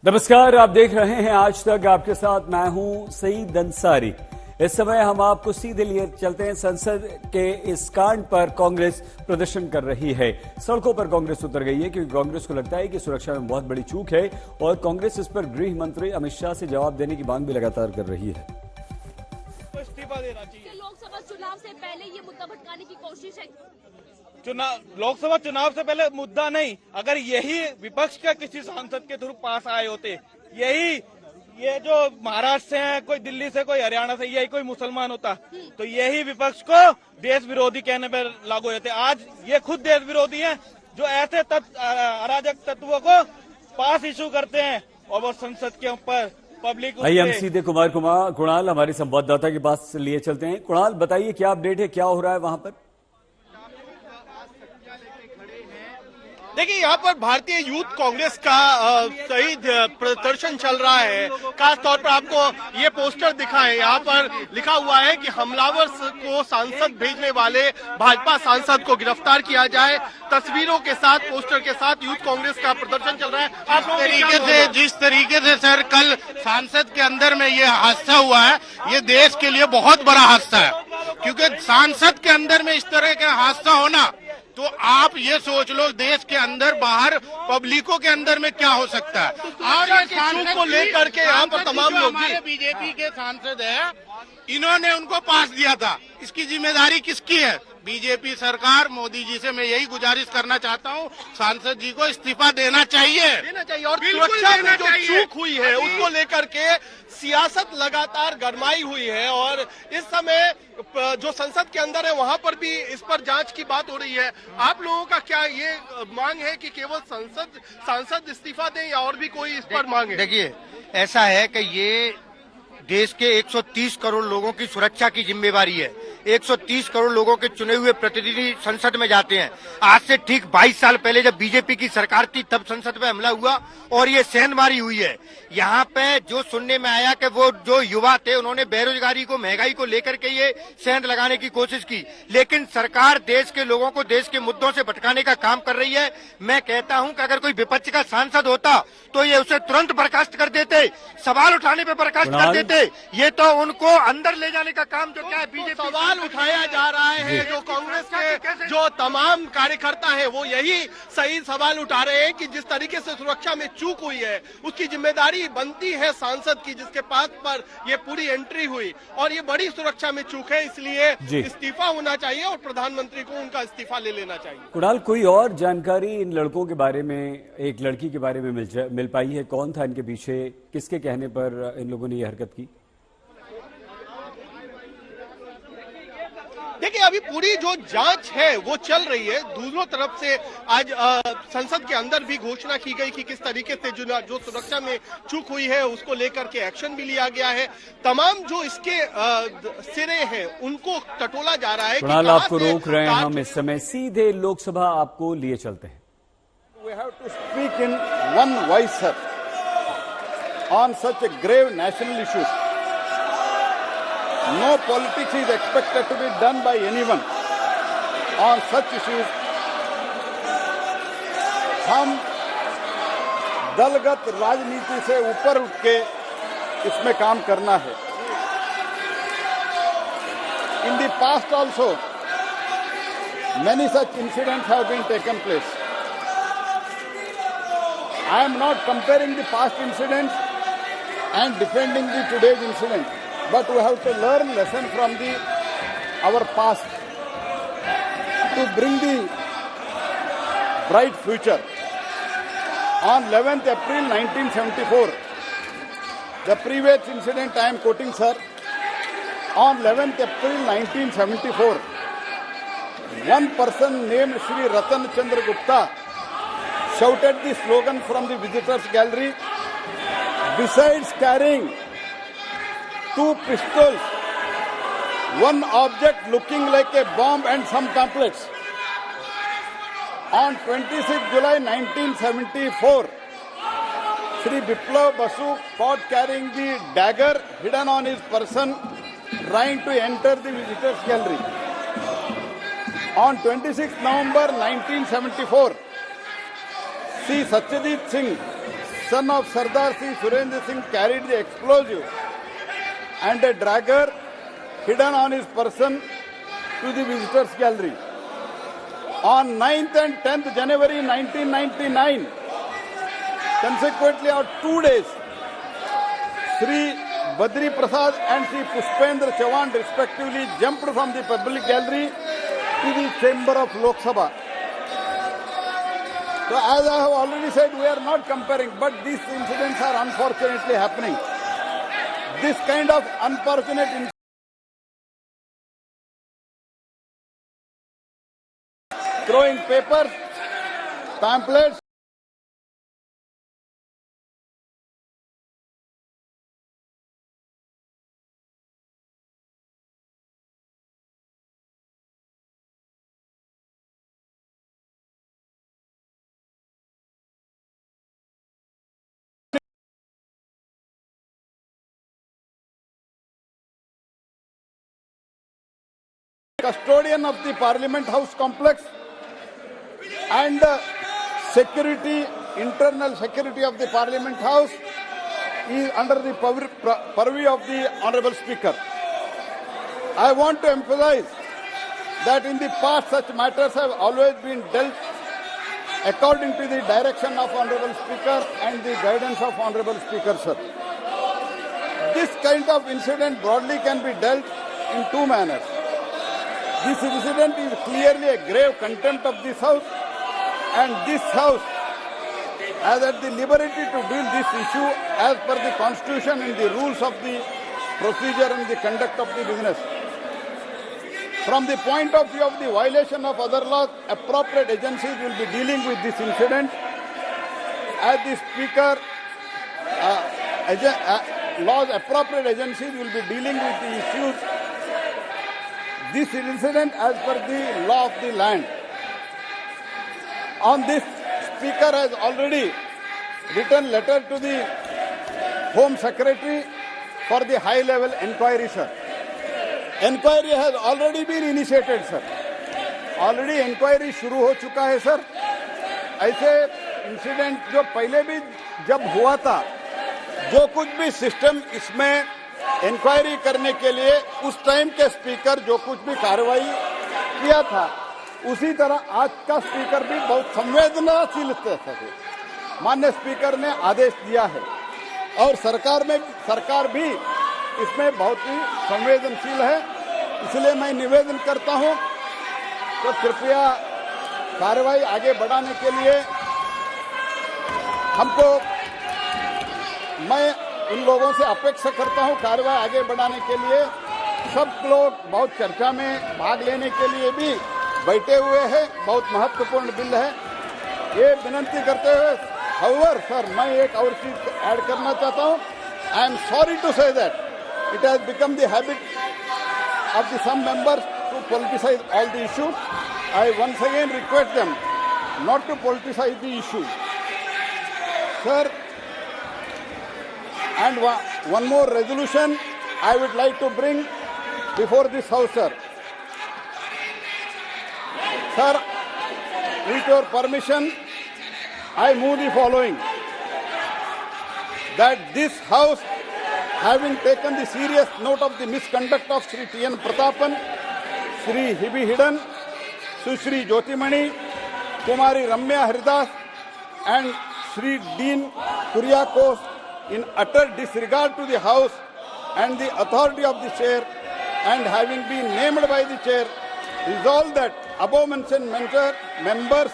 नमस्कार, आप देख रहे हैं आज तक। आपके साथ मैं हूं सईद अंसारी। इस समय हम आपको सीधे लिए चलते हैं। संसद के इस कांड पर कांग्रेस प्रदर्शन कर रही है। सड़कों पर कांग्रेस उतर गई है क्योंकि कांग्रेस को लगता है कि सुरक्षा में बहुत बड़ी चूक है और कांग्रेस इस पर गृह मंत्री अमित शाह से जवाब देने की मांग भी लगातार कर रही है। इस्तीफा देना चाहिए। लोकसभा चुनाव से पहले ये मुद्दा भटकाने की कोशिश है। लोकसभा चुनाव से पहले मुद्दा नहीं, अगर यही विपक्ष का किसी सांसद के थ्रू पास आए होते, ये जो महाराष्ट्र से है, कोई दिल्ली से, कोई हरियाणा से, यही कोई मुसलमान होता तो यही विपक्ष को देश विरोधी कहने पर लागू होते। आज ये खुद देश विरोधी हैं जो ऐसे अराजक तत्वों को पास इशू करते हैं और वो संसद के ऊपर पब्लिक। आइए हम सीधे कुणाल हमारे संवाददाता के पास लिए चलते हैं। कुणाल, बताइए क्या अपडेट है, क्या हो रहा है वहां पर? देखिए, यहाँ पर भारतीय यूथ कांग्रेस का सही प्रदर्शन चल रहा है। खास तौर पर आपको ये पोस्टर दिखा है, यहाँ पर लिखा हुआ है कि हमलावर को सांसद भेजने वाले भाजपा सांसद को गिरफ्तार किया जाए। तस्वीरों के साथ, पोस्टर के साथ यूथ कांग्रेस का प्रदर्शन चल रहा है। जिस तरीके से सर कल सांसद के अंदर में ये हादसा हुआ है, ये देश के लिए बहुत बड़ा हादसा है, क्योंकि सांसद के अंदर में इस तरह का हादसा होना, तो आप ये सोच लो देश के अंदर बाहर पब्लिकों के अंदर में क्या हो सकता है। और सांसद को लेकर के यहाँ पर तमाम लोग, हमारे बीजेपी के सांसद है, इन्होंने उनको पास दिया था, इसकी जिम्मेदारी किसकी है? बीजेपी सरकार। मोदी जी से मैं यही गुजारिश करना चाहता हूँ, सांसद जी को इस्तीफा देना चाहिए और सुरक्षा में जो चूक हुई है उसको लेकर के सियासत लगातार गरमाई हुई है और इस समय जो संसद के अंदर है वहां पर भी इस पर जांच की बात हो रही है। आप लोगों का क्या ये मांग है कि केवल सांसद इस्तीफा दें या और भी कोई इस पर मांग है? देखिए, ऐसा है कि ये देश के 130 करोड़ लोगों की सुरक्षा की जिम्मेवारी है। 130 करोड़ लोगों के चुने हुए प्रतिनिधि संसद में जाते हैं। आज से ठीक 22 साल पहले जब बीजेपी की सरकार थी तब संसद पे हमला हुआ और ये सेंधमारी हुई है। यहाँ पे जो सुनने में आया कि वो जो युवा थे उन्होंने बेरोजगारी को, महंगाई को लेकर के ये सेंध लगाने की कोशिश की, लेकिन सरकार देश के लोगों को देश के मुद्दों से भटकाने का काम कर रही है। मैं कहता हूँ कि अगर कोई विपक्ष का सांसद होता तो ये उसे तुरंत बर्खास्त कर देते, सवाल उठाने पे बर्खास्त कर देते। ये तो उनको अंदर ले जाने का काम जो क्या है बीजेपी सवाल उठाया जा रहा है। जो कांग्रेस के जो तमाम कार्यकर्ता है वो यही सही सवाल उठा रहे हैं कि जिस तरीके से सुरक्षा में चूक हुई है उसकी जिम्मेदारी बनती है सांसद की, जिसके पास पर ये पूरी एंट्री हुई और ये बड़ी सुरक्षा में चूक है, इसलिए इस्तीफा होना चाहिए और प्रधानमंत्री को उनका इस्तीफा ले लेना चाहिए। कुणाल, कोई और जानकारी इन लड़कों के बारे में, एक लड़की के बारे में मिल पाई है? कौन था इनके पीछे, किसके कहने पर इन लोगों ने ये हरकत की? देखिए, अभी पूरी जो जांच है वो चल रही है। दूसरों तरफ से आज संसद के अंदर भी घोषणा की गई कि किस तरीके से जो सुरक्षा में चूक हुई है उसको लेकर के एक्शन भी लिया गया है। तमाम जो इसके सिरे हैं उनको टटोला जा रहा है। कुणाल, आपको रोक रहे हैं हम इस समय, सीधे लोकसभा आपको लिए चलते हैं। We have to speak in one voice, sir, on such a grave national issue. No politics is expected to be done by anyone on such issues. हम दलगत राजनीति से ऊपर उठ के इसमें काम करना है। In the past also, many such incidents have been taken place. I am not comparing the past incidents and defending the today's incident, but we have to learn lesson from our past to bring the bright future. On 11th April 1974, the previous incident I am quoting, sir. On 11th April 1974, one person named Shri Ratan Chandra Gupta shouted the slogan from the visitors gallery. Besides carrying 2 pistols, one object looking like a bomb and some pamphlets. On 26 July 1974, Shri Biplav Basu caught carrying the dagger hidden on his person, trying to enter the visitors gallery. On 26 November 1974, Shri Satyajit Singh son of Sardar Singh Surendra Singh carried the explosive and a dagger hidden on his person to the visitors gallery. On 9th and 10th January 1999, consequently on 2 days, Sri Badri Prasad and Sri Pushpendra Chavan respectively jumped from the public gallery to the chamber of Lok Sabha. So as I have already said, we are not comparing, but these incidents are unfortunately happening. This kind of unfortunate incidents throwing papers, pamphlets, custodian of the Parliament House complex and security, internal security of the Parliament House is under the purview of the Honorable Speaker. I want to emphasize that in the past such matters have always been dealt according to the direction of Honorable Speaker and the guidance of Honorable Speaker, sir. This kind of incident broadly can be dealt in two manners. This incident is clearly a grave contempt of this House, and this House has at the liberty to deal this issue as per the Constitution and the rules of the procedure and the conduct of the business. From the point of view of the violation of other laws, appropriate agencies will be dealing with this incident. As the Speaker, laws appropriate agencies will be dealing with the issues. This incident as per the law of the land. On this, Speaker has already written letter to the Home Secretary for the high-level inquiry, sir. Inquiry has already been initiated, sir. Already inquiry शुरू हो चुका है, sir. ऐसे incident जो पहले भी जब हुआ था, जो कुछ भी सिस्टम इसमें इंक्वायरी करने के लिए उस टाइम के स्पीकर जो कुछ भी कार्रवाई किया था, उसी तरह आज का स्पीकर भी बहुत संवेदनशील थे। माननीय स्पीकर ने आदेश दिया है और सरकार भी इसमें बहुत ही संवेदनशील है। इसलिए मैं निवेदन करता हूं तो कृपया कार्रवाई आगे बढ़ाने के लिए मैं उन लोगों से अपेक्षा करता हूं कार्रवाई आगे बढ़ाने के लिए सब लोग बहुत चर्चा में भाग लेने के लिए भी बैठे हुए हैं। बहुत महत्वपूर्ण बिल है, ये विनंती करते हुए हाउएवर सर मैं एक और चीज ऐड करना चाहता हूं। I am sorry to say that it has become the habit of the some members to politicize all the issues. I once again request them not to politicize the issue. Sir, and one more resolution I would like to bring before this House, sir. Sir, with your permission, I move the following. That this House, having taken the serious note of the misconduct of Sri T.N. Pratapan, Sri Hibi Hidden, Sushri Jyotimani, Kumari Ramya Haridas, and Sri Dean Kuriakos, in utter disregard to the House and the authority of the chair, and having been named by the chair, resolved that above mentioned members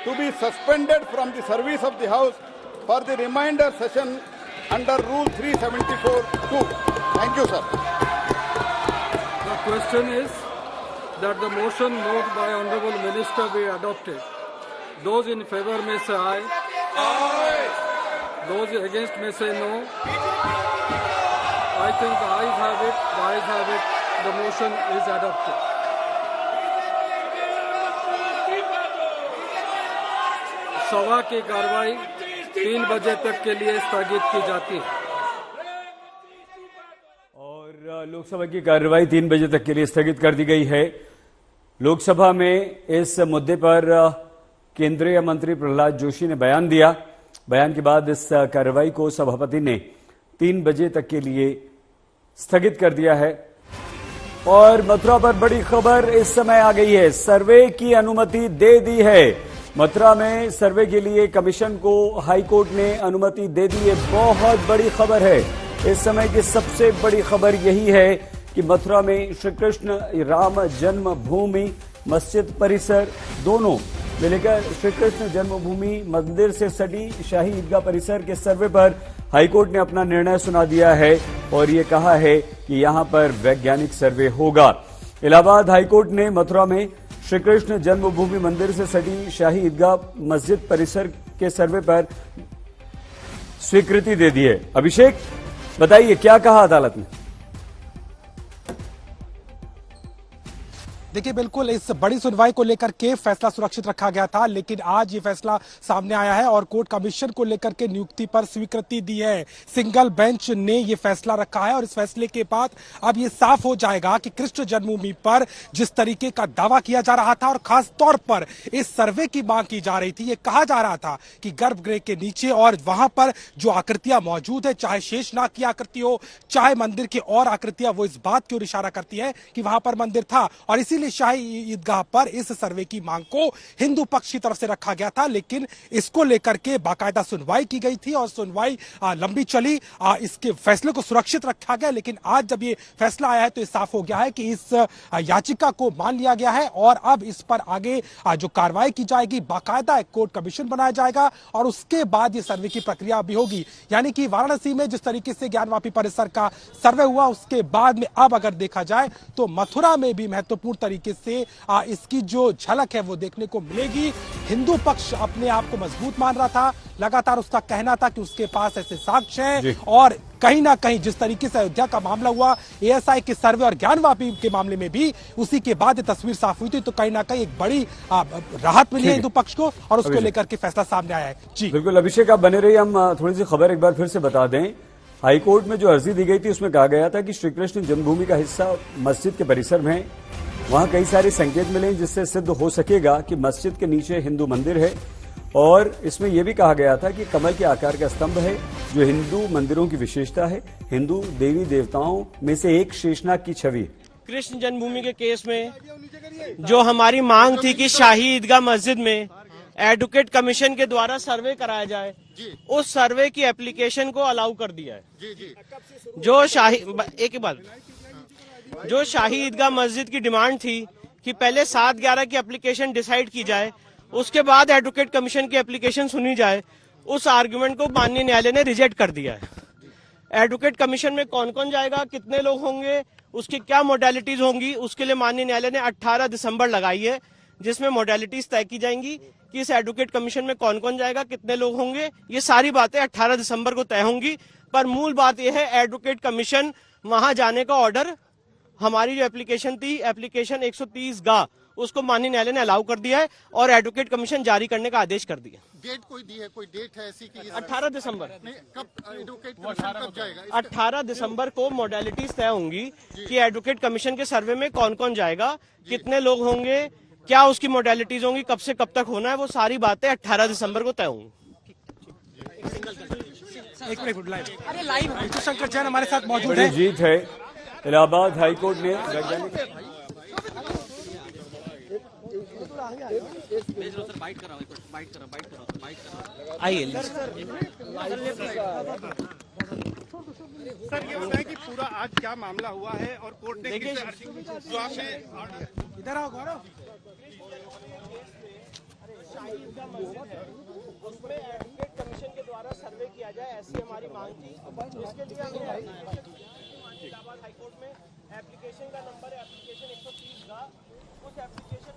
to be suspended from the service of the House for the remainder session under Rule 374(2). Thank you, sir. The question is that the motion moved by Honourable Minister be adopted. Those in favour may say aye. Aye. Those against may say no. I think the ayes have it. The ayes have it. The motion is adopted. सभा की कार्रवाई 3 बजे तक के लिए स्थगित की जाती है। और लोकसभा की कार्रवाई 3 बजे तक के लिए स्थगित कर दी गई है। लोकसभा में इस मुद्दे पर केंद्रीय मंत्री प्रहलाद जोशी ने बयान दिया बयान के बाद इस कार्रवाई को सभापति ने 3 बजे तक के लिए स्थगित कर दिया है। और मथुरा पर बड़ी खबर इस समय आ गई है, सर्वे की अनुमति दे दी है। मथुरा में सर्वे के लिए कमीशन को हाईकोर्ट ने अनुमति दे दी है। बहुत बड़ी खबर है, इस समय की सबसे बड़ी खबर यही है कि मथुरा में श्री कृष्ण राम जन्मभूमि मस्जिद परिसर दोनों मिलकर श्री कृष्ण जन्मभूमि मंदिर से सटी शाही ईदगाह परिसर के सर्वे पर हाईकोर्ट ने अपना निर्णय सुना दिया है और ये कहा है कि यहां पर वैज्ञानिक सर्वे होगा। इलाहाबाद हाईकोर्ट ने मथुरा में श्री कृष्ण जन्मभूमि मंदिर से सटी शाही ईदगाह मस्जिद परिसर के सर्वे पर स्वीकृति दे दी है। अभिषेक, बताइए क्या कहा अदालत ने? देखिए, बिल्कुल इस बड़ी सुनवाई को लेकर के फैसला सुरक्षित रखा गया था, लेकिन आज ये फैसला सामने आया है और कोर्ट कमीशन को लेकर के नियुक्ति पर स्वीकृति दी है। सिंगल बेंच ने ये फैसला रखा है और इस फैसले के बाद अब ये साफ हो जाएगा कि कृष्ण जन्मभूमि पर जिस तरीके का दावा किया जा रहा था और खास तौर पर इस सर्वे की मांग की जा रही थी, ये कहा जा रहा था कि गर्भगृह के नीचे और वहां पर जो आकृतियां मौजूद है, चाहे शेषनाग की आकृति हो चाहे मंदिर की और आकृतियां, वो इस बात की ओर इशारा करती है कि वहां पर मंदिर था और इसीलिए शाही ईदगाह पर इस सर्वे की मांग को हिंदू पक्ष की तरफ से रखा गया था। लेकिन इसको लेकर के बाकायदा सुनवाई की गई थी और सुनवाई लंबी चली, इसके फैसले को सुरक्षित रखा गया। लेकिन आज जब ये फैसला आया है तो ये साफ हो गया है कि इस याचिका को मान लिया गया है और अब इस पर आगे जो कार्रवाई की जाएगी, बाकायदा एक कोर्ट कमीशन बनाया जाएगा और उसके बाद ये सर्वे की प्रक्रिया भी होगी। यानी कि वाराणसी में जिस तरीके से ज्ञानवापी परिसर का सर्वे हुआ, उसके बाद में अब अगर देखा जाए तो मथुरा में भी महत्वपूर्ण तरीके से इसकी जो झलक है वो देखने को मिलेगी। हिंदू पक्ष अपने आप को मजबूत मान रहा था, लगातार उसका कहना था कि उसके पास ऐसे साक्ष्य हैं और कहीं ना कहीं जिस तरीके से अयोध्या का मामला हुआ, एएसआई के सर्वे और ज्ञानवापी के मामले में भी उसी के बाद तस्वीर साफ हुई थी, तो कहीं ना कहीं एक बड़ी राहत मिली है हिंदू पक्ष को और उसको लेकर के फैसला सामने आया है। जी बिल्कुल अभिषेक, आप बने रहिए। हम थोड़ी सी खबर एक बार फिर से बता दें। हाईकोर्ट में जो अर्जी दी गई थी उसमें कहा गया था कि श्री कृष्ण जन्मभूमि का हिस्सा मस्जिद के परिसर में है। वहां कई सारे संकेत मिले जिससे सिद्ध हो सकेगा कि मस्जिद के नीचे हिंदू मंदिर है और इसमें यह भी कहा गया था कि कमल के आकार का स्तंभ है जो हिंदू मंदिरों की विशेषता है। हिंदू देवी देवताओं में से एक शेषनाग की छवि। कृष्ण जन्मभूमि के केस में जो हमारी मांग थी कि शाही ईदगाह मस्जिद में एडवोकेट कमीशन के द्वारा सर्वे कराया जाए, उस सर्वे की एप्लीकेशन को अलाउ कर दिया है। जो शाही ईदगाह मस्जिद की डिमांड थी कि पहले 7/11 की एप्लीकेशन डिसाइड की जाए, उसके बाद एडवोकेट कमीशन की एप्लीकेशन सुनी जाए, उस आर्गुमेंट को माननीय न्यायालय ने रिजेक्ट कर दिया है। एडवोकेट कमीशन में कौन कौन जाएगा, कितने लोग होंगे, उसकी क्या मोडेलिटीज होंगी, उसके लिए माननीय न्यायालय ने 18 दिसंबर लगाई है, जिसमें मोडेलिटीज तय की जाएंगी कि इस एडवोकेट कमीशन में कौन कौन जाएगा, कितने लोग होंगे। ये सारी बातें 18 दिसंबर को तय होंगी। पर मूल बात यह है, एडवोकेट कमीशन वहां जाने का ऑर्डर, हमारी जो एप्लीकेशन थी, एप्लीकेशन 130 उसको माननीय न्यायालय ने अलाउ कर दिया है और एडवोकेट कमीशन जारी करने का आदेश कर दिया। डेट कोई दी है, कोई डेट है ऐसी कि 18 दिसंबर कब एडवोकेट कमीशन कब जाएगा? 18 दिसंबर को मोडेलिटीज तय होंगी कि एडवोकेट कमीशन के सर्वे में कौन कौन जाएगा, कितने लोग होंगे, क्या उसकी मोडेलिटीज होंगी, कब से कब तक होना है, वो सारी बातें 18 दिसंबर को तय होंगी। विष्णु शंकर जैन हमारे साथ मौजूद है। जीत है। इलाहाबाद हाईकोर्ट ने वैज्ञानिक आइए सर, ये बताएं कि पूरा आज क्या मामला हुआ है और कोर्ट ने इधर आओ गौरव। उसमें एडवोकेट कमीशन के द्वारा सर्वे किया जाए, ऐसी हमारी मांग थी। इसके लिए इलाहाबाद हाईकोर्ट में एप्लीकेशन का नंबर है, एप्लीकेशन 130 उस एप्लीकेशन।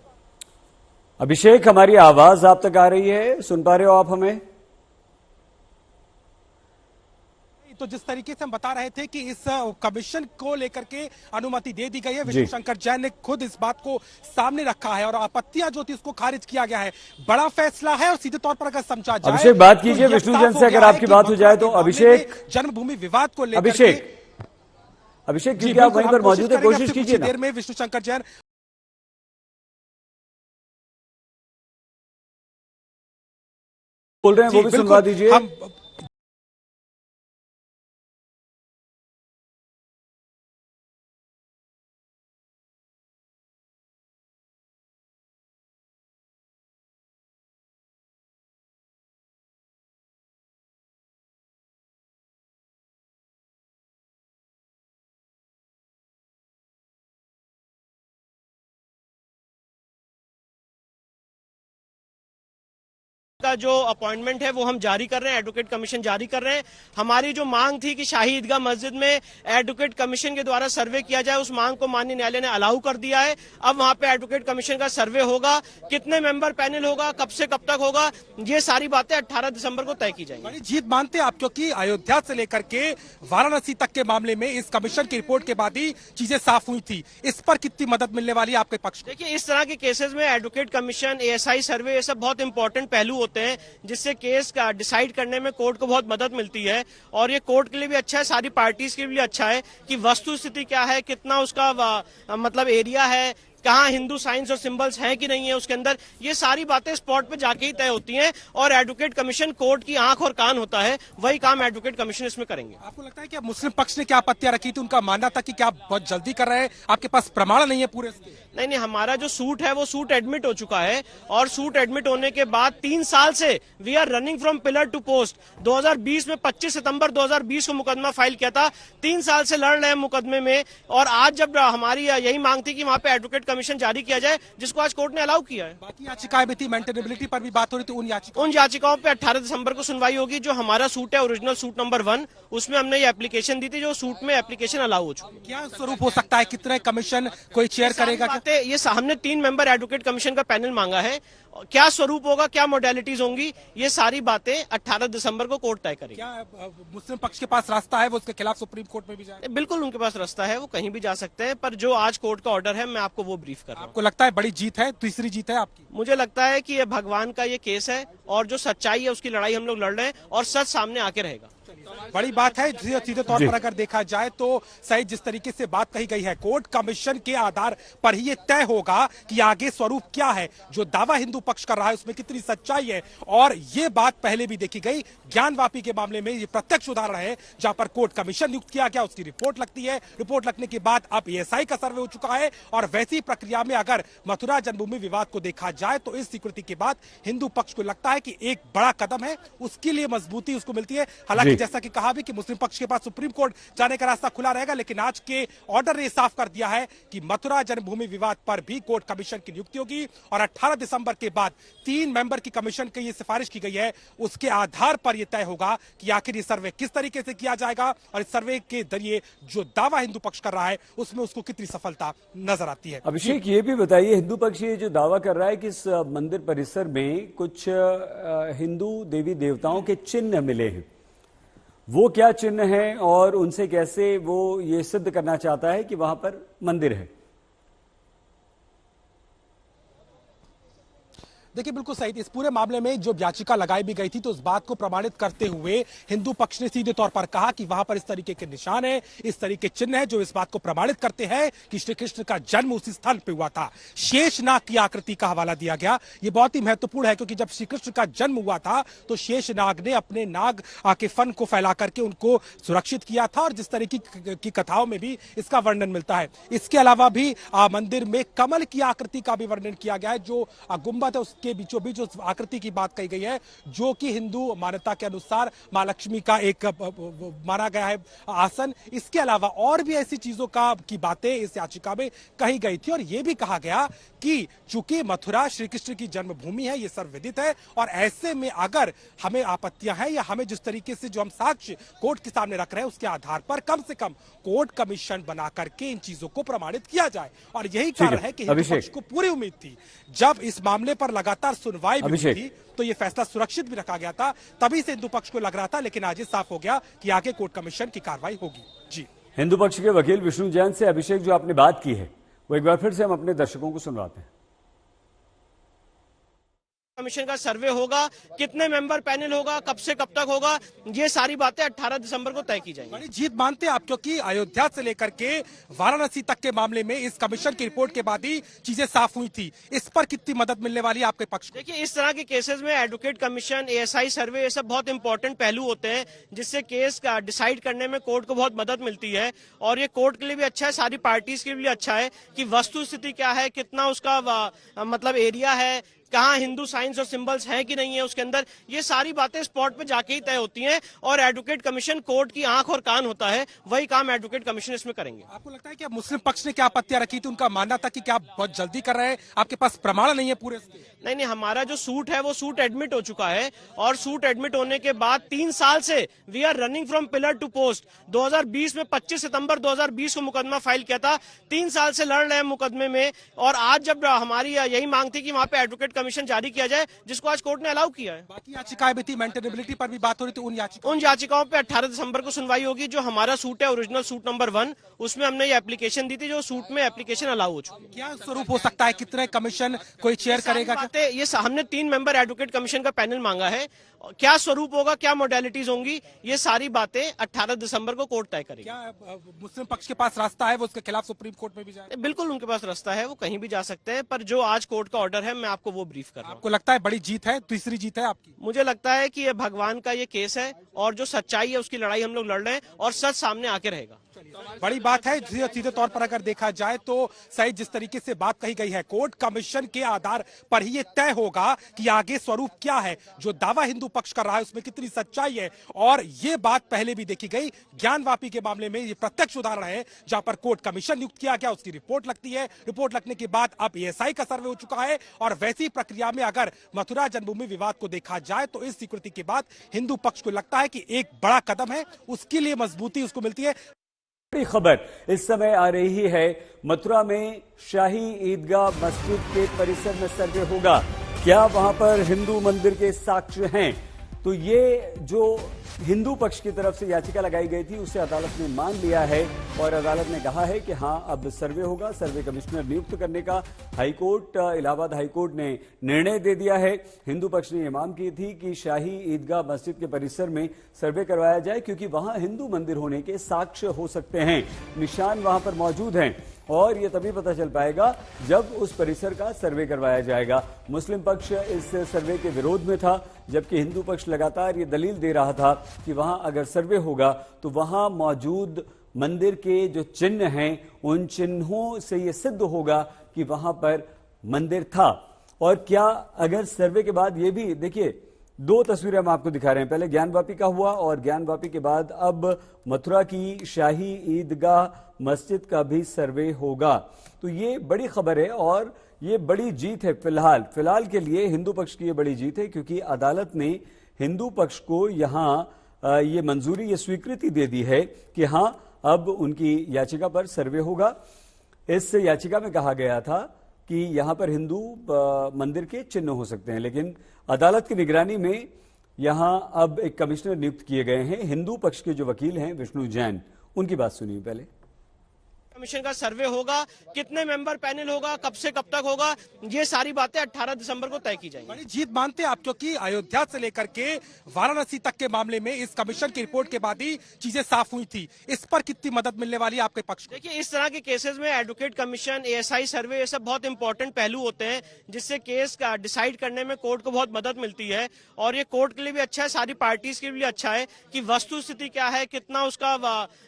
अभिषेक, हमारी आवाज आप तक आ रही है? सुन पा रहे हो आप हमें? तो जिस तरीके से हम बता रहे थे कि इस कमीशन को लेकर के अनुमति दे दी गई है, विष्णु शंकर जैन ने खुद इस बात को सामने रखा है और आपत्तियां जो थी उसको खारिज किया गया है। बड़ा फैसला है और सीधे तौर पर अगर समझा जाए, अभिषेक बात कीजिए विष्णु जैन से, अगर आपकी बात हो जाए तो। अभिषेक, जन्मभूमि विवाद को लेकर अभिषेक क्योंकि आप वहीं पर मौजूद है, कोशिश कीजिए देर में विष्णु शंकर जैन बोल रहे हैं वो भी बिल्कुल, सुनवा दीजिए। हम का जो अपॉइंटमेंट है वो हम जारी कर रहे हैं, एडवोकेट कमीशन जारी कर रहे हैं। हमारी जो मांग थी कि शाही ईदगाह मस्जिद में एडवोकेट कमीशन के द्वारा सर्वे किया जाए, उस मांग को माननीय न्यायालय ने अलाउ कर दिया है। अब वहां पे एडवोकेट कमीशन का सर्वे होगा, कितने मेंबर पैनल होगा, कब से कब तक होगा, ये सारी बातें 18 दिसंबर को तय की जाएंगी। बड़ी जीत मानते हैं आप, क्योंकि अयोध्या से लेकर के वाराणसी तक के मामले में इस कमीशन की रिपोर्ट के बाद ही चीजें साफ हुई थी। इस पर कितनी मदद मिलने वाली है आपके पक्ष को? देखिए, इस तरह के केसेस में एडवोकेट कमीशन, एएसआई सर्वे, ये सब बहुत इंपॉर्टेंट पहलू होते हैं, जिससे केस का डिसाइड करने में कोर्ट को बहुत मदद मिलती है। और ये कोर्ट के लिए भी अच्छा है, सारी पार्टीज के लिए अच्छा है कि वस्तु स्थिति क्या है, कितना उसका मतलब एरिया है, कहाँ हिंदू साइंस और सिंबल्स हैं कि नहीं है उसके अंदर, ये सारी बातें स्पॉट पे जाके ही तय होती हैं। और एडवोकेट कमीशन कोर्ट की आंख और कान होता है, वही काम एडवोकेट कमीशन इसमें करेंगे। आपको लगता है कि अब मुस्लिम पक्ष ने क्या आपत्तियां रखी थी? उनका मानना था कि क्या आप बहुत जल्दी कर रहे हैं, आपके पास प्रमाण नहीं है पूरे? नहीं, हमारा जो सूट है वो सूट एडमिट हो चुका है, और सूट एडमिट होने के बाद 3 साल से we are running from pillar to post. 2020 में 25 सितंबर 2020 को मुकदमा फाइल किया था, 3 साल से लड़ रहे हैं मुकदमे में। और आज जब हमारी यही मांग थी कि वहां पे एडवोकेट कमीशन जारी किया जाए, जिसको आज कोर्ट ने अलाउ किया है। बाकी याचिकाएं भी थी, मेंटेनेबिलिटी पर भी बात हो रही थी, उन याचिकाओं पे 18 दिसंबर को सुनवाई होगी। जो हमारा सूट है, ओरिजिनल सूट नंबर 1, उसमें हमने ये एप्लीकेशन दी थी, जो सूट में एप्लीकेशन अलाउ हो चुकी है। क्या स्वरूप हो सकता है, कितने कमीशन कोई चेयर करेगा? ये हमने 3 मेंबर एडवोकेट कमीशन का पैनल मांगा है, क्या स्वरूप होगा, क्या मोडेलिटीज होंगी, ये सारी बातें 18 दिसंबर को कोर्ट तय करेगी। क्या मुस्लिम पक्ष के पास रास्ता है वो उसके खिलाफ सुप्रीम कोर्ट में भी जाए? बिल्कुल उनके पास रास्ता है, वो कहीं भी जा सकते हैं, पर जो आज कोर्ट का ऑर्डर है मैं आपको वो ब्रीफ कर रहा हूं। आपको लगता है बड़ी जीत है, तीसरी जीत है आपकी? मुझे लगता है कि ये भगवान का ये केस है, और जो सच्चाई है उसकी लड़ाई हम लोग लड़ रहे हैं, और सच सामने आके रहेगा। बड़ी बात है। सीधे तौर पर अगर देखा जाए तो सही जिस तरीके से बात कही गई है, कोर्ट कमीशन के आधार पर ही ये तय होगा कि आगे स्वरूप क्या है, जो दावा हिंदू पक्ष कर रहा है उसमें कितनी सच्चाई है। और ये बात पहले भी देखी गई, ज्ञानवापी के मामले में ये प्रत्यक्ष उदाहरण है, जहां पर कोर्ट कमीशन नियुक्त किया गया, उसकी रिपोर्ट लगती है, रिपोर्ट लगने के बाद अब एएसआई का सर्वे हो चुका है। और वैसी प्रक्रिया में अगर मथुरा जन्मभूमि विवाद को देखा जाए तो इस स्वीकृति के बाद हिंदू पक्ष को लगता है कि एक बड़ा कदम है, उसके लिए मजबूती उसको मिलती है। हालांकि जैसा कि कहा भी कि मुस्लिम पक्ष के पास सुप्रीम कोर्ट जाने का रास्ता खुला रहेगा, लेकिन आज के ऑर्डर ने साफ कर दिया है कि मथुरा जन्मभूमि विवाद पर भी कोर्ट कमीशन की नियुक्ति होगी। और 18 दिसंबर के बाद 3 मेंबर की कमीशन की ये सिफारिश की गई है, उसके आधार पर यह तय होगा कि आखिर ये सर्वे किस तरीके से किया जाएगा, और इस सर्वे के जरिए जो दावा हिंदू पक्ष कर रहा है उसमें उसको कितनी सफलता नजर आती है। अभिषेक, ये भी बताइए, हिंदू पक्ष ये जो दावा कर रहा है कि इस मंदिर परिसर में कुछ हिंदू देवी देवताओं के चिन्ह मिले हैं, वो क्या चिन्ह है और उनसे कैसे वो ये सिद्ध करना चाहता है कि वहां पर मंदिर है? देखिए, बिल्कुल सही। इस पूरे मामले में जो याचिका लगाई भी गई थी तो उस बात को प्रमाणित करते हुए हिंदू पक्ष ने सीधे तौर पर कहा कि वहां पर इस तरीके के निशान है, इस तरीके चिन्ह है, जो इस बात को प्रमाणित करते हैं कि श्री कृष्ण का जन्म उसी स्थान पर हुआ था। शेष नाग की आकृति का हवाला दिया गया। यह बहुत ही महत्वपूर्ण है, क्योंकि जब श्री कृष्ण का जन्म हुआ था तो शेष नाग ने अपने नाग के फन को फैला करके उनको सुरक्षित किया था, और जिस तरीके की कथाओं में भी इसका वर्णन मिलता है। इसके अलावा भी मंदिर में कमल की आकृति का भी वर्णन किया गया है, जो गुंबद है उसके बीचों बीच जो आकृति की बात कही गई है, जो कि हिंदू मान्यता के अनुसार मां लक्ष्मी का एक माना गया है आसन। इसके अलावा और भी ऐसी चीजों की बातें इस याचिका में कही गई थी, और यह भी कहा गया कि चूंकि मथुरा श्री कृष्ण की जन्मभूमि है, यह सर्वविदित है, और ऐसे में अगर हमें आपत्तियां हैं या हमें जिस तरीके से जो हम साक्ष्य कोर्ट के सामने रख रहे हैं उसके आधार पर कम से कम कोर्ट कमीशन बना करके इन चीजों को प्रमाणित किया जाए। और यही कारण है कि हिंदू पक्ष को पूरी उम्मीद थी, जब इस मामले पर लगातार सुनवाई भी थी तो यह फैसला सुरक्षित भी रखा गया था, तभी से हिंदू पक्ष को लग रहा था, लेकिन आज ये साफ हो गया कि आगे कोर्ट कमीशन की कार्रवाई होगी। जी, हिंदू पक्ष के वकील विष्णु जैन से अभिषेक जो आपने बात की है वो एक बार फिर से हम अपने दर्शकों को सुनवाते हैं। कमीशन का सर्वे होगा, कितने मेंबर पैनल होगा, कब से कब तक होगा, ये सारी बातें 18 दिसंबर को तय की जाएंगी। बड़ी जीत मानते हैं आप, क्योंकि अयोध्या से लेकर के वाराणसी तक के मामले में इस कमीशन की रिपोर्ट के बाद ही चीजें साफ हुई थी। इस पर कितनी मदद मिलने वाली है आपके पक्ष को? देखिए, इस तरह के केसेस में एडवोकेट कमीशन, एएसआई सर्वे, ये सब बहुत इंपॉर्टेंट पहलू होते हैं, जिससे केस का डिसाइड करने में कोर्ट को बहुत मदद मिलती है। और ये कोर्ट के लिए भी अच्छा है, सारी पार्टीज के लिए भी अच्छा है कि वस्तु स्थिति क्या है, कितना उसका मतलब एरिया है, कहाँ हिंदू साइंस और सिंबल्स हैं कि नहीं है उसके अंदर, ये सारी बातें स्पॉट पे जाके ही तय होती हैं। और एडवोकेट कमीशन कोर्ट की आंख और कान होता है, वही काम एडवोकेट कमीशन इसमें करेंगे। आपको लगता है कि अब मुस्लिम पक्ष ने क्या आपत्तियां रखी थी? उनका मानना था कि क्या आप बहुत जल्दी कर रहे हैं, आपके पास प्रमाण नहीं है पूरे? नहीं, हमारा जो सूट है वो सूट एडमिट हो चुका है, और सूट एडमिट होने के बाद 3 साल से we are running from pillar to post. 2020 में 25 सितंबर 2020 को मुकदमा फाइल किया था, 3 साल से लड़ रहे हैं मुकदमे में। और आज जब हमारी यही मांग थी कि वहां पे एडवोकेट कमीशन जारी किया जाए, जिसको आज कोर्ट ने अलाउ किया है। बाकी याचिकाएं भी थी, मेंटेनेबिलिटी पर भी बात हो रही थी। उन याचिकाओं पे 18 दिसंबर को सुनवाई होगी। जो हमारा सूट है, ओरिजिनल सूट नंबर 1, उसमें हमने ये एप्लीकेशन दी थी, जो सूट में एप्लीकेशन अलाउ हो चुकी है। क्या स्वरूप हो सकता है, कितने कमीशन कोई चेयर करेगा? ये हमने 3 मेंबर एडवोकेट कमीशन का पैनल मांगा है। क्या स्वरूप होगा, क्या मोडेलिटीज होंगी, ये सारी बातें 18 दिसंबर को कोर्ट तय करेगी। क्या मुस्लिम पक्ष के पास रास्ता है वो उसके खिलाफ सुप्रीम कोर्ट में भी जाए? बिल्कुल उनके पास रास्ता है, वो कहीं भी जा सकते हैं, पर जो आज कोर्ट का ऑर्डर है मैं आपको वो ब्रीफ कर रहा हूँ। आपको लगता है बड़ी जीत है, तीसरी जीत है आपकी? मुझे लगता है कि ये भगवान का ये केस है, और जो सच्चाई है उसकी लड़ाई हम लोग लड़ रहे हैं, और सच सामने आके रहेगा। बड़ी बात है। सीधे तौर पर अगर देखा जाए तो सही जिस तरीके से बात कही गई है, कोर्ट कमीशन के आधार पर ही ये तय होगा कि आगे स्वरूप क्या है, जो दावा हिंदू पक्ष कर रहा है उसमें कितनी सच्चाई है। और ये बात पहले भी देखी गई, ज्ञानवापी के मामले में ये प्रत्यक्ष उदाहरण है, जहां पर कोर्ट कमीशन नियुक्त किया गया, उसकी रिपोर्ट लगती है, रिपोर्ट लगने के बाद अब एएसआई का सर्वे हो चुका है। और वैसी प्रक्रिया में अगर मथुरा जन्मभूमि विवाद को देखा जाए तो इस स्वीकृति के बाद हिंदू पक्ष को लगता है कि एक बड़ा कदम है, उसके लिए मजबूती उसको मिलती है। बड़ी खबर इस समय आ रही है, मथुरा में शाही ईदगाह मस्जिद के परिसर में सर्वे होगा। क्या वहां पर हिंदू मंदिर के साक्ष्य हैं? तो ये जो हिंदू पक्ष की तरफ से याचिका लगाई गई थी उसे अदालत ने मान लिया है, और अदालत ने कहा है कि हां अब सर्वे होगा। सर्वे कमिश्नर नियुक्त करने का हाईकोर्ट, इलाहाबाद हाईकोर्ट ने निर्णय दे दिया है। हिंदू पक्ष ने यह मांग की थी कि शाही ईदगाह मस्जिद के परिसर में सर्वे करवाया जाए, क्योंकि वहां हिंदू मंदिर होने के साक्ष्य हो सकते हैं, निशान वहां पर मौजूद हैं, और यह तभी पता चल पाएगा जब उस परिसर का सर्वे करवाया जाएगा। मुस्लिम पक्ष इस सर्वे के विरोध में था, जबकि हिंदू पक्ष लगातार ये दलील दे रहा था कि वहां अगर सर्वे होगा तो वहां मौजूद मंदिर के जो चिन्ह हैं उन चिन्हों से ये सिद्ध होगा कि वहां पर मंदिर था। और क्या अगर सर्वे के बाद ये भी देखिए, 2 तस्वीरें हम आपको दिखा रहे हैं, पहले ज्ञानवापी का हुआ और ज्ञानवापी के बाद अब मथुरा की शाही ईदगाह मस्जिद का भी सर्वे होगा। तो ये बड़ी खबर है और ये बड़ी जीत है। फिलहाल के लिए हिंदू पक्ष की ये बड़ी जीत है, क्योंकि अदालत ने हिंदू पक्ष को यहां ये मंजूरी, ये स्वीकृति दे दी है कि हां अब उनकी याचिका पर सर्वे होगा। इस याचिका में कहा गया था कि यहां पर हिंदू मंदिर के चिन्ह हो सकते हैं, लेकिन अदालत की निगरानी में यहां अब एक कमिश्नर नियुक्त किए गए हैं। हिंदू पक्ष के जो वकील हैं विष्णु जैन, उनकी बात सुनिए पहले। कमीशन का सर्वे होगा, कितने मेंबर पैनल होगा, कब से कब तक होगा, ये सारी बातें 18 दिसंबर को तय की जाएंगी। बड़ी जीत मानते हैं आप, क्योंकि अयोध्या से लेकर के वाराणसी तक के मामले में इस कमीशन की रिपोर्ट के बाद ही चीजें साफ हुई थी। इस पर कितनी मदद मिलने वाली है आपके पक्ष को? देखिए, इस तरह के केसेस में एडवोकेट कमीशन, एएसआई सर्वे, ये सब बहुत इंपॉर्टेंट पहलू होते हैं, जिससे केस का डिसाइड करने में कोर्ट को बहुत मदद मिलती है। और ये कोर्ट के लिए भी अच्छा है, सारी पार्टीज के लिए अच्छा है कि वस्तु स्थिति क्या है, कितना उसका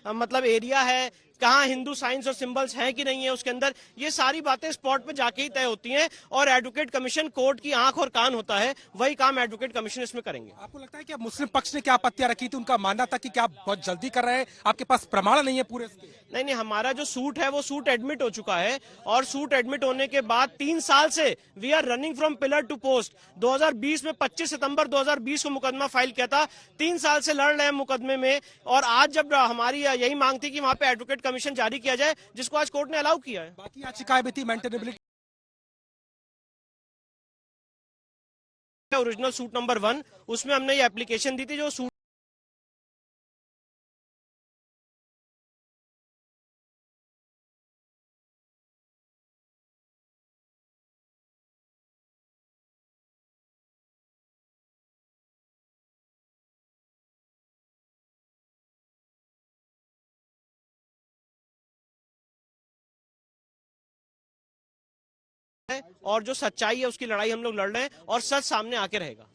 मतलब एरिया है, कहाँ हिंदू साइंस और सिंबल्स हैं कि नहीं है उसके अंदर, ये सारी बातें स्पॉट पे जाके ही तय होती हैं। और एडवोकेट कमीशन कोर्ट की आंख और कान होता है, वही काम एडवोकेट कमीशन इसमें करेंगे। आपको लगता है कि मुस्लिम पक्ष ने क्या आपत्तियां रखी थी? उनका मानना था कि क्या आप बहुत जल्दी कर रहे हैं, आपके पास प्रमाण नहीं है पूरे? नहीं, हमारा जो सूट है वो सूट एडमिट हो चुका है, और सूट एडमिट होने के बाद 3 साल से we are running from pillar to post. 2020 में 25 सितंबर 2020 को मुकदमा फाइल किया था, 3 साल से लड़ रहे हैं मुकदमे में। और आज जब हमारी यही मांग थी कि वहां पे एडवोकेट कमीशन जारी किया जाए, जिसको आज कोर्ट ने अलाउ किया है। बाकी याचिकाएं भी थी, मेंटेनेबिलिटी, ओरिजिनल सूट नंबर 1, उसमें हमने ये एप्लीकेशन दी थी, जो सूट और जो सच्चाई है उसकी लड़ाई हम लोग लड़ रहे हैं और सच सामने आके रहेगा।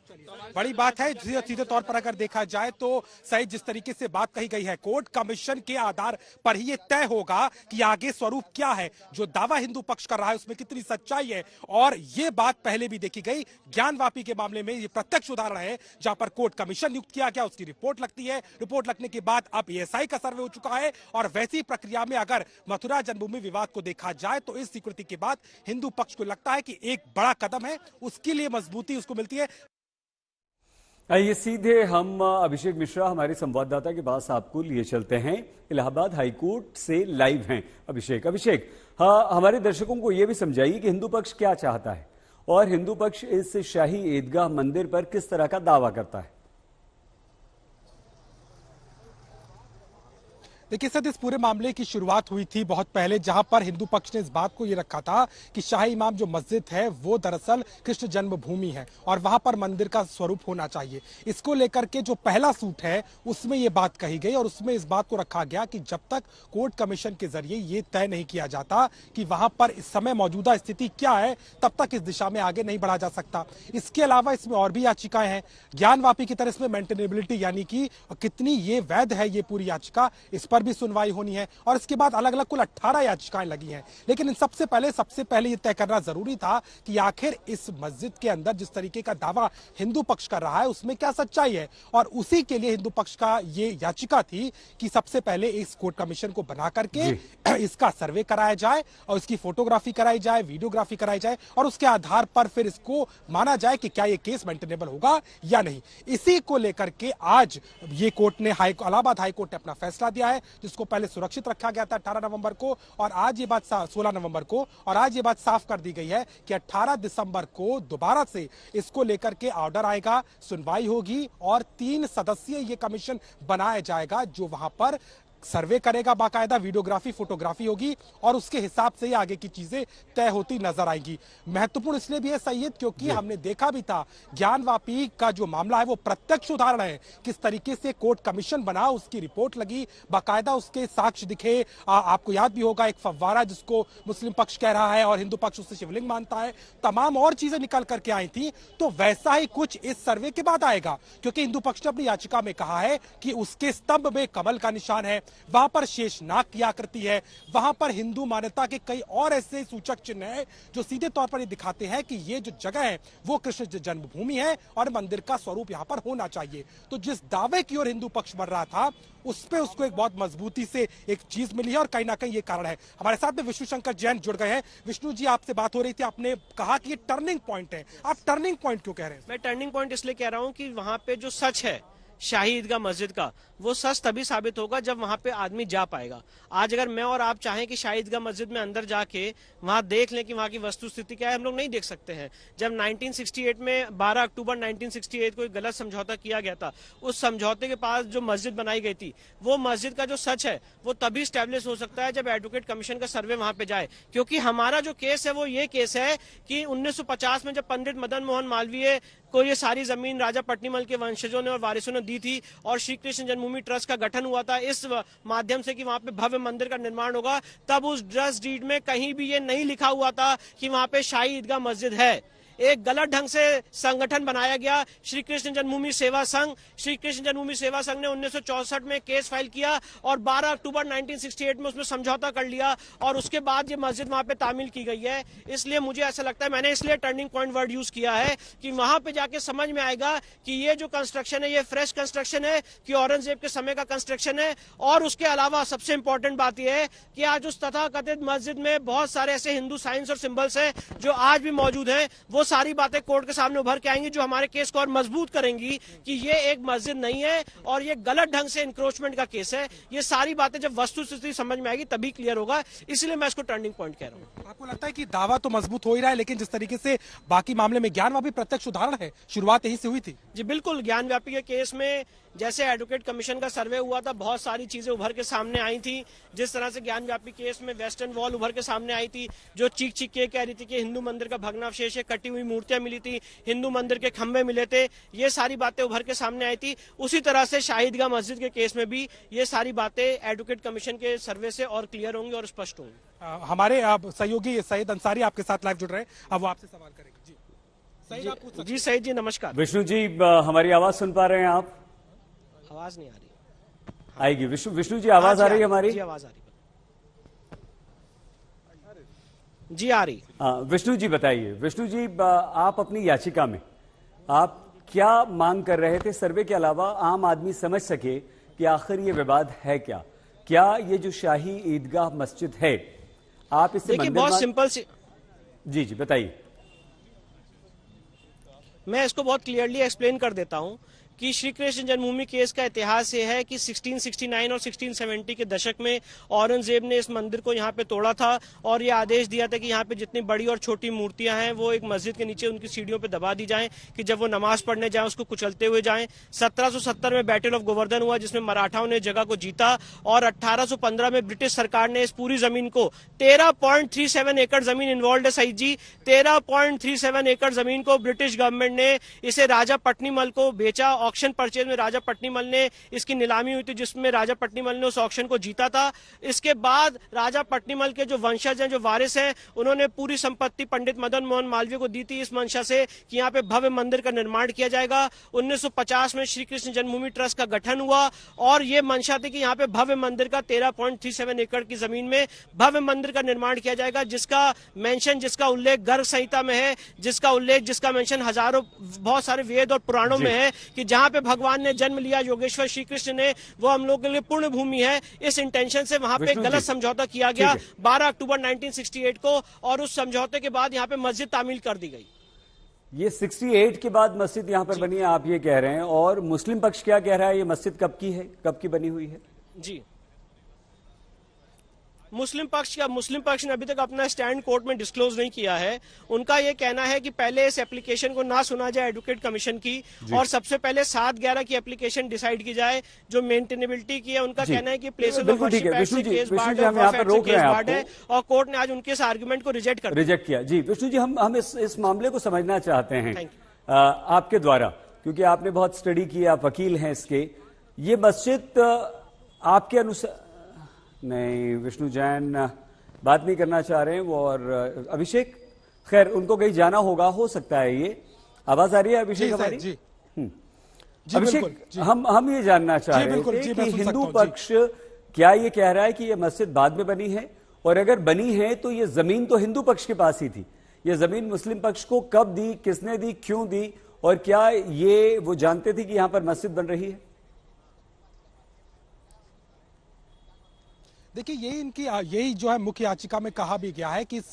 बड़ी बात है। सीधे तौर पर अगर देखा जाए तो सही जिस तरीके से बात कही गई है, कोर्ट कमीशन के आधार पर ही ये तय होगा कि आगे स्वरूप क्या है, जो दावा हिंदू पक्ष कर रहा है उसमें कितनी सच्चाई है। और ये बात पहले भी देखी गई, ज्ञानवापी के मामले में ये प्रत्यक्ष उदाहरण है जहां पर कोर्ट कमीशन नियुक्त किया गया, उसकी रिपोर्ट लगती है, रिपोर्ट लगने के बाद अब एएसआई का सर्वे हो चुका है। और वैसी प्रक्रिया में अगर मथुरा जन्मभूमि विवाद को देखा जाए तो इस स्वीकृति के बाद हिंदू पक्ष को लगता है कि एक बड़ा कदम है, उसके लिए मजबूती उसको मिलती है। आइए सीधे हम अभिषेक मिश्रा हमारे संवाददाता के पास आपको लिए चलते हैं। इलाहाबाद हाईकोर्ट से लाइव हैं अभिषेक, हाँ, हमारे दर्शकों को यह भी समझाइए कि हिंदू पक्ष क्या चाहता है और हिंदू पक्ष इस शाही ईदगाह मंदिर पर किस तरह का दावा करता है। देखिए सर, इस पूरे मामले की शुरुआत हुई थी बहुत पहले, जहां पर हिंदू पक्ष ने इस बात को ये रखा था कि शाही इमाम जो मस्जिद है वो दरअसल कृष्ण जन्मभूमि है और वहां पर मंदिर का स्वरूप होना चाहिए। इसको लेकर के जो पहला सूट है उसमें ये बात कही गई और उसमें इस बात को रखा गया कि जब तक कोर्ट कमीशन के जरिए ये तय नहीं किया जाता कि वहां पर इस समय मौजूदा स्थिति क्या है, तब तक इस दिशा में आगे नहीं बढ़ा जा सकता। इसके अलावा इसमें और भी याचिकाएं हैं, ज्ञानवापी की तरह इसमें मेंटेनेबिलिटी यानी कि कितनी ये वैध है ये पूरी याचिका, इस पर भी सुनवाई होनी है। और इसके बाद अलग अलग कुल 18 याचिकाएं लगी हैं। लेकिन इन सबसे पहले ये तय करना जरूरी था कि आखिर इस मस्जिद के अंदर जिस तरीके का दावा हिंदू पक्ष कर रहा है उसमें क्या सच्चाई है। और उसी के लिए हिंदू पक्ष का ये याचिका थी कि सबसे पहले इस कोर्ट कमीशन को बना करके इसका सर्वे कराया जाए और इसकी फोटोग्राफी कराई जाए, वीडियोग्राफी कराई जाए और उसके आधार पर फिर इसको माना जाए कि क्या ये केस मेंटेनेबल होगा या नहीं। इसी को लेकर के आज ये कोर्ट ने इलाहाबाद हाईकोर्ट ने अपना फैसला दिया है, जिसको पहले सुरक्षित रखा गया था 18 नवंबर को और आज ये बात 16 नवंबर को, और आज ये बात साफ कर दी गई है कि 18 दिसंबर को दोबारा से इसको लेकर के ऑर्डर आएगा, सुनवाई होगी और 3 सदस्यीय ये कमीशन बनाया जाएगा जो वहां पर सर्वे करेगा, बाकायदा वीडियोग्राफी फोटोग्राफी होगी और उसके हिसाब से ही आगे की चीजें तय होती नजर आएंगी। महत्वपूर्ण इसलिए भी है सैयद क्योंकि हमने देखा भी था ज्ञानवापी का जो मामला है वो प्रत्यक्ष उदाहरण है किस तरीके से कोर्ट कमीशन बना, उसकी रिपोर्ट लगी, बाकायदा उसके साक्ष्य दिखे। आपको याद भी होगा एक फव्वारा जिसको मुस्लिम पक्ष कह रहा है और हिंदू पक्ष उससे शिवलिंग मानता है, तमाम और चीजें निकल करके आई थी। तो वैसा ही कुछ इस सर्वे के बाद आएगा क्योंकि हिंदू पक्ष ने अपनी याचिका में कहा है कि उसके स्तंभ में कमल का निशान है, वहां पर शेषनाग की आकृति है, वहां पर हिंदू मान्यता के कई और ऐसे सूचक चिन्ह हैं जो सीधे तौर पर ये दिखाते हैं कि ये जो जगह है वो कृष्ण जन्मभूमि है और मंदिर का स्वरूप यहां पर होना चाहिए। तो जिस दावे की ओर हिंदू पक्ष बढ़ रहा था उस पे उसको एक बहुत मजबूती से एक चीज मिली है और कहीं ना कहीं ये कारण है। हमारे साथ में विष्णु शंकर जैन जुड़ गए हैं। विष्णु जी, आपसे बात हो रही थी, आपने कहा कि ये टर्निंग पॉइंट है, आप टर्निंग पॉइंट क्यों कह रहे हैं? मैं टर्निंग पॉइंट इसलिए कह रहा हूं कि वहां पे जो सच है शाही ईदगाह मस्जिद का, वो सच तभी साबित होगा जब वहां पे आदमी जा पाएगा। आज अगर मैं और आप चाहें कि शाही ईदगाह मस्जिद में अंदर जाके वहां देख लें कि वहां की वस्तु स्थिति क्या है, हम लोग नहीं देख सकते हैं। जब 1968 में 12 अक्टूबर 1968 को एक गलत समझौता किया गया था, उस समझौते के पास जो मस्जिद बनाई गई थी वो मस्जिद का जो सच है वो तभी स्टैब्लिश हो सकता है जब एडवोकेट कमीशन का सर्वे वहां पे जाए। क्योंकि हमारा जो केस है वो ये केस है कि 1950 में जब पंडित मदन मोहन मालवीय को ये सारी जमीन राजा पट्नीमल के वंशजों ने और वारिसों ने दी थी और श्री कृष्ण जन्मभूमि ट्रस्ट का गठन हुआ था इस माध्यम से कि वहां पे भव्य मंदिर का निर्माण होगा, तब उस ट्रस्ट डीड में कहीं भी ये नहीं लिखा हुआ था कि वहां पे शाही ईदगाह मस्जिद है। एक गलत ढंग से संगठन बनाया गया श्री कृष्ण जन्मभूमि सेवा संघ। श्री कृष्ण जन्मभूमि सेवा संघ ने 1964 में केस फाइल किया और 12 अक्टूबर 1968 में उसमें समझौता कर लिया और उसके बाद ये मस्जिद वहां पे तामील की गई है। इसलिए मुझे ऐसा लगता है, मैंने इसलिए टर्निंग पॉइंट वर्ड यूज किया है कि वहां पे जाके समझ में आएगा कि ये जो कंस्ट्रक्शन है ये फ्रेश कंस्ट्रक्शन है कि औरंगजेब के समय का कंस्ट्रक्शन है। और उसके अलावा सबसे इंपॉर्टेंट बात यह है कि आज उस तथाकथित मस्जिद में बहुत सारे ऐसे हिंदू साइंस और सिंबल्स हैं जो आज भी मौजूद हैं। वो सारी बातें कोर्ट के सामने उभर के आएंगी जो हमारे केस को और मजबूत करेंगी कि ये एक मस्जिद नहीं है और ये गलत ढंग से इंक्रोचमेंट का केस है। ये सारी बातें जब वस्तु स्थिति समझ में आएगी तभी क्लियर होगा, इसलिए मैं इसको टर्निंग पॉइंट कह रहा हूं। आपको लगता है कि दावा तो मजबूत हो ही रहा है, लेकिन जिस तरीके से बाकी मामले में ज्ञानवापी प्रत्यक्ष उदाहरण है, शुरुआत यही से हुई थी? जी बिल्कुल, ज्ञानवापी के केस में जैसे एडवोकेट कमीशन का सर्वे हुआ था, बहुत सारी चीजें उभर के सामने आई थी। जिस तरह से ज्ञान व्यापी केस में वेस्टर्न वॉल उभर के सामने आई थी, जो चीख चीख के कह रही थी कि हिंदू मंदिर का भग्नावशेष है, कटी हुई मूर्तियां मिली थी, हिंदू मंदिर के खंभे मिले थे, ये सारी बातें उभर के सामने आई थी। उसी तरह से शाहिद ईदगाह मस्जिद के केस में भी ये सारी बातें एडवोकेट कमीशन के सर्वे से और क्लियर होंगी और स्पष्ट होंगी। हमारे सहयोगी सईद अंसारी आपके साथ लाइव जुड़ रहे हैं, अब वो आपसे सवाल करेंगे। जी सईद, आप पूछ सकते हैं। जी सईद जी नमस्कार। विष्णु जी, हमारी आवाज सुन पा रहे हैं आप? आवाज नहीं आ रही। आएगी विष्णु जी, आवाज आ रही है हमारी? जी आवाज आ रही, जी आ रही। विष्णु जी बताइए, विष्णु जी आप अपनी याचिका में आप क्या मांग कर रहे थे? सर्वे के अलावा आम आदमी समझ सके कि आखिर ये विवाद है क्या? क्या ये जो शाही ईदगाह मस्जिद है, आप इससे देखिए बहुत सिंपल सी, जी बताइए। मैं इसको बहुत क्लियरली एक्सप्लेन कर देता हूं कि श्री कृष्ण जन्मभूमि केस का इतिहास ये है कि 1669 और 1670 के दशक में औरंगजेब ने इस मंदिर को यहाँ पे तोड़ा था और ये आदेश दिया था कि यहाँ पे जितनी बड़ी और छोटी मूर्तियां हैं वो एक मस्जिद के नीचे उनकी सीढ़ियों पे दबा दी जाएं कि जब वो नमाज पढ़ने जाएं उसको कुचलते हुए जाएं। 1770 में बैटल ऑफ गोवर्धन हुआ जिसमें मराठाओं ने जगह को जीता और 1815 में ब्रिटिश सरकार ने इस पूरी जमीन को 13.37 एकड़ जमीन इन्वॉल्व है सईद जी, 13.37 एकड़ जमीन को ब्रिटिश गवर्नमेंट ने इसे राजा पट्नीमल को बेचा। ऑक्शन परचेज में राजा पट्नीमल ने इसकी नीलामी हुई थी जिसमें राजा पट्नीमल ने उस ऑक्शन को जीता था। इसके बाद राजा पट्नीमल के जो वंशज हैं, जो वारिस हैं, उन्होंने पूरी संपत्ति पंडित मदन मोहन मालवीय को दी थी इस मंशा से कि यहाँ पे भव्य मंदिर का निर्माण किया जाएगा। 1950 में श्री कृष्ण जन्मभूमि ट्रस्ट का गठन हुआ और ये मंशा थी कि यहाँ पे भव्य मंदिर का 13.37 एकड़ की जमीन में भव्य मंदिर का निर्माण किया जाएगा, जिसका मेंशन, जिसका उल्लेख गर्ग संहिता में है, जिसका मेंशन हजारों बहुत सारे वेद और पुराणों में है कि जहां पे भगवान ने जन्म लिया योगेश्वर श्री कृष्ण ने, वो हम लोग के लिए पुण्य भूमि है। इस इंटेंशन से वहां पे गलत समझौता किया गया 12 अक्टूबर 1968 को और उस समझौते के बाद यहाँ पे मस्जिद तामील कर दी गई। ये 68 के बाद मस्जिद यहाँ पर बनी है आप ये कह रहे हैं, और मुस्लिम पक्ष क्या कह रहा है? ये मस्जिद कब की है, कब की बनी हुई है? जी मुस्लिम पक्ष ने अभी तक अपना स्टैंड कोर्ट में डिस्क्लोज नहीं किया है। उनका यह कहना है कि पहले इस एप्लीकेशन को ना सुना जाए एडवोकेट कमीशन की और सबसे पहले 7/11 की एप्लीकेशन डिसाइड की जाए जो मेंटेनेबिलिटी की है। उनका कहना है कि प्लेसेस ऑफ वर्शिप एक्ट से केस बार्ड है और कोर्ट ने आज उनके इस आर्गुमेंट को रिजेक्ट किया। जी विष्णु जी, हम इस मामले को समझना चाहते हैं आपके द्वारा, क्योंकि आपने बहुत स्टडी की, आप वकील हैं इसके। ये मस्जिद आपके अनुसार, नहीं विष्णु जैन बात नहीं करना चाह रहे हैं वो, और अभिषेक, खैर उनको कहीं जाना होगा, हो सकता है। ये आवाज आ रही है अभिषेक हमारी? जी अभिषेक, हम ये जानना चाह रहे थे कि हिंदू पक्ष क्या ये कह रहा है कि ये मस्जिद बाद में बनी है, और अगर बनी है तो ये जमीन तो हिंदू पक्ष के पास ही थी, ये जमीन मुस्लिम पक्ष को कब दी, किसने दी, क्यों दी, और क्या ये वो जानते थे कि यहां पर मस्जिद बन रही है? देखिए यही जो है मुख्य याचिका में कहा भी गया है कि इस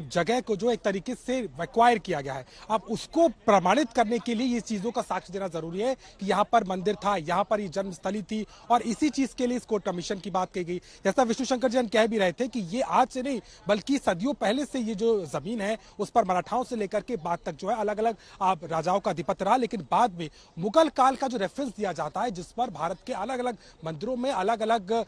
जगह को जो एक तरीके से एक्वायर किया गया है, अब उसको प्रमाणित करने के लिए ये चीजों का साक्ष्य देना जरूरी है कि यहाँ पर मंदिर था, यहाँ पर ये जन्मस्थली थी, और इसी चीज के लिए इस कोर्ट कमीशन की बात कही गई। जैसा विष्णु शंकर जैन कह भी रहे थे कि ये आज से नहीं बल्कि सदियों पहले से ये जो जमीन है उस पर मराठाओं से लेकर के बाद तक जो है अलग अलग राजाओं का अधिपत्य रहा, लेकिन बाद में मुगल काल का जो रेफरेंस दिया जाता है जिस पर भारत के अलग अलग मंदिरों में अलग अलग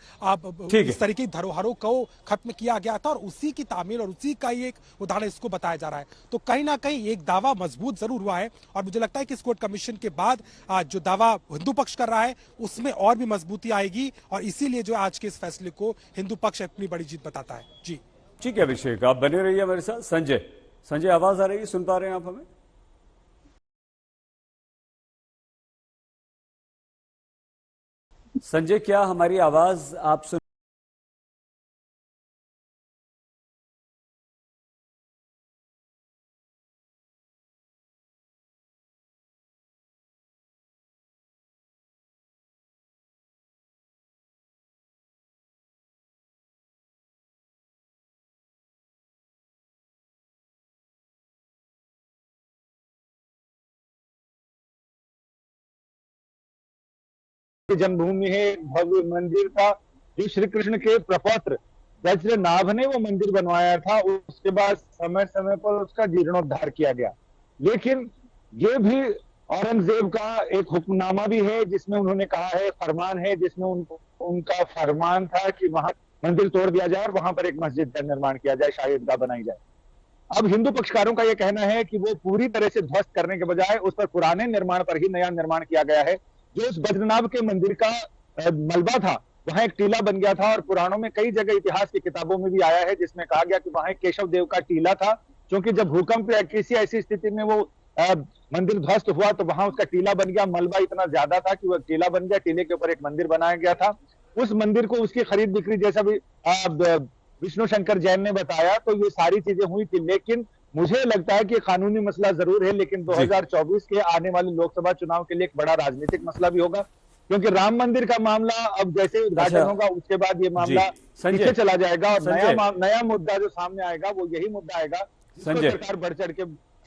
तरीके धरोहरों को खत्म किया गया था, और उसी की तामील और उसी का ही एक उदाहरण इसको बताया जा रहा है। तो कहीं ना कहीं एक दावा मजबूत जरूर हुआ है, और मुझे लगता है कि इस कोर्ट कमीशन के बाद जो दावा हिंदू पक्ष कर रहा है उसमें और भी मजबूती आएगी, और इसीलिए जो आज के इस फैसले को हिंदू पक्ष अपनी बड़ी जीत बताता है। जी ठीक है अभिषेक, आप बने रहिए हमारे साथ। संजय आवाज आ रही है, सुन पा रहे हैं आप हमें? संजय, क्या हमारी आवाज आप सुन? जन्मभूमि है, भव्य मंदिर था जो श्री कृष्ण के प्रपौत्र वज्रनाभ ने वो मंदिर बनवाया था। उसके बाद समय समय पर उसका जीर्णोद्धार किया गया, लेकिन ये भी औरंगजेब का एक हुक्मनामा भी है जिसमें उन्होंने कहा है, फरमान है जिसमें उनका फरमान था कि वहां मंदिर तोड़ दिया जाए और वहां पर एक मस्जिद का निर्माण किया जाए, शाही ईदगाह बनाई जाए। अब हिंदू पक्षकारों का यह कहना है कि वो पूरी तरह से ध्वस्त करने के बजाय उस पर पुराने निर्माण पर ही नया निर्माण किया गया है। जो उस बद्रीनाथ के मंदिर का मलबा था, वहां एक टीला बन गया था और पुराणों में कई जगह इतिहास की किताबों में भी आया है जिसमें कहा गया कि वहां एक केशव देव का टीला था, क्योंकि जब भूकंप या किसी ऐसी स्थिति में वो मंदिर ध्वस्त हुआ तो वहां उसका टीला बन गया। मलबा इतना ज्यादा था कि वह टीला बन गया, टीले के ऊपर एक मंदिर बनाया गया था। उस मंदिर को उसकी खरीद बिक्री, जैसा भी विष्णु शंकर जैन ने बताया, तो ये सारी चीजें हुई थी। लेकिन मुझे लगता है कि कानूनी मसला जरूर है, लेकिन 2024 के आने वाले लोकसभा चुनाव के लिए एक बड़ा राजनीतिक मसला भी होगा, क्योंकि राम मंदिर का मामला अब जैसे उद्घाटन होगा उसके बाद ये मामला पीछे चला जाएगा और नया मुद्दा जो सामने आएगा वो यही मुद्दा आएगा जिसको सरकार बढ़ चढ़ के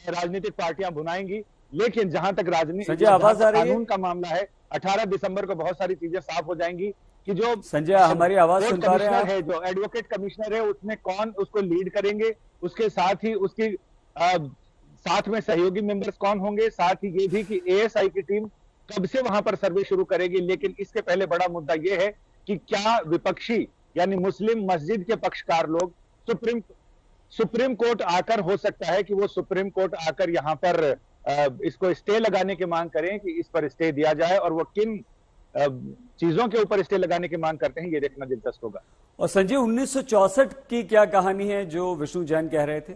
राजनीतिक पार्टियां भुनाएंगी। लेकिन जहां तक कानून का मामला है, 18 दिसंबर को बहुत सारी चीजें साफ हो जाएंगी कि जो संजय हमारी आवाज सुन पा रहे हैं, जो एडवोकेट कमिश्नर है उसमें कौन उसको लीड करेंगे, उसके साथ ही उसकी साथ में सहयोगी मेंबर्स कौन होंगे, साथ ही ये भी कि एएसआई की टीम कब से वहां पर सर्वे शुरू करेगी। लेकिन इसके पहले बड़ा मुद्दा यह है कि क्या विपक्षी यानी मुस्लिम मस्जिद के पक्षकार लोग सुप्रीम कोर्ट आकर, हो सकता है कि वो सुप्रीम कोर्ट आकर यहां पर इसको स्टे लगाने की मांग करें कि इस पर स्टे दिया जाए, और वो किन चीजों के ऊपर स्टे लगाने की मांग करते हैं ये देखना दिलचस्प होगा। और संजय 1964 की क्या कहानी है जो विष्णु जैन कह रहे थे?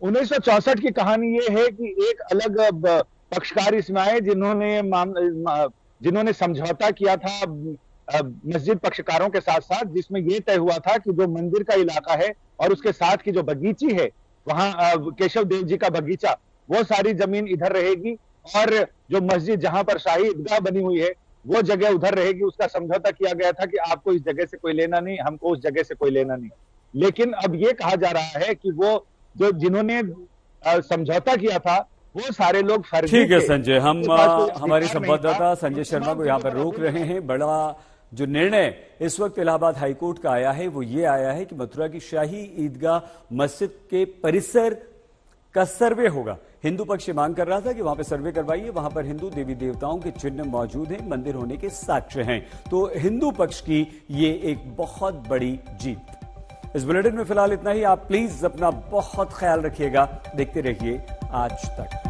1964 की कहानी ये है कि एक अलग पक्षकार इसमें आए जिन्होंने समझौता किया था मस्जिद पक्षकारों के साथ साथ, जिसमें यह तय हुआ था कि जो मंदिर का इलाका है और उसके साथ की जो बगीची है, वहां केशव देव जी का बगीचा, वो सारी जमीन इधर रहेगी और जो मस्जिद जहां पर शाही ईदगाह बनी हुई है वो जगह उधर रहेगी। उसका समझौता किया गया था कि आपको इस जगह से कोई लेना नहीं, हमको उस जगह से कोई लेना नहीं। लेकिन अब ये कहा जा रहा है कि वो जो जिन्होंने समझौता किया था वो सारे लोग फर्जी थे। ठीक है संजय, हम हमारी संवाददाता संजय शर्मा को यहाँ पर रोक रहे हैं। बड़ा जो निर्णय इस वक्त इलाहाबाद हाईकोर्ट का आया है वो ये आया है कि मथुरा की शाही ईदगाह मस्जिद के परिसर का सर्वे होगा। हिंदू पक्ष मांग कर रहा था कि वहां पर सर्वे करवाइए, वहां पर हिंदू देवी देवताओं के चिन्ह मौजूद हैं, मंदिर होने के साक्ष्य हैं। तो हिंदू पक्ष की ये एक बहुत बड़ी जीत। इस बुलेटिन में फिलहाल इतना ही। आप प्लीज अपना बहुत ख्याल रखिएगा। देखते रहिए आज तक।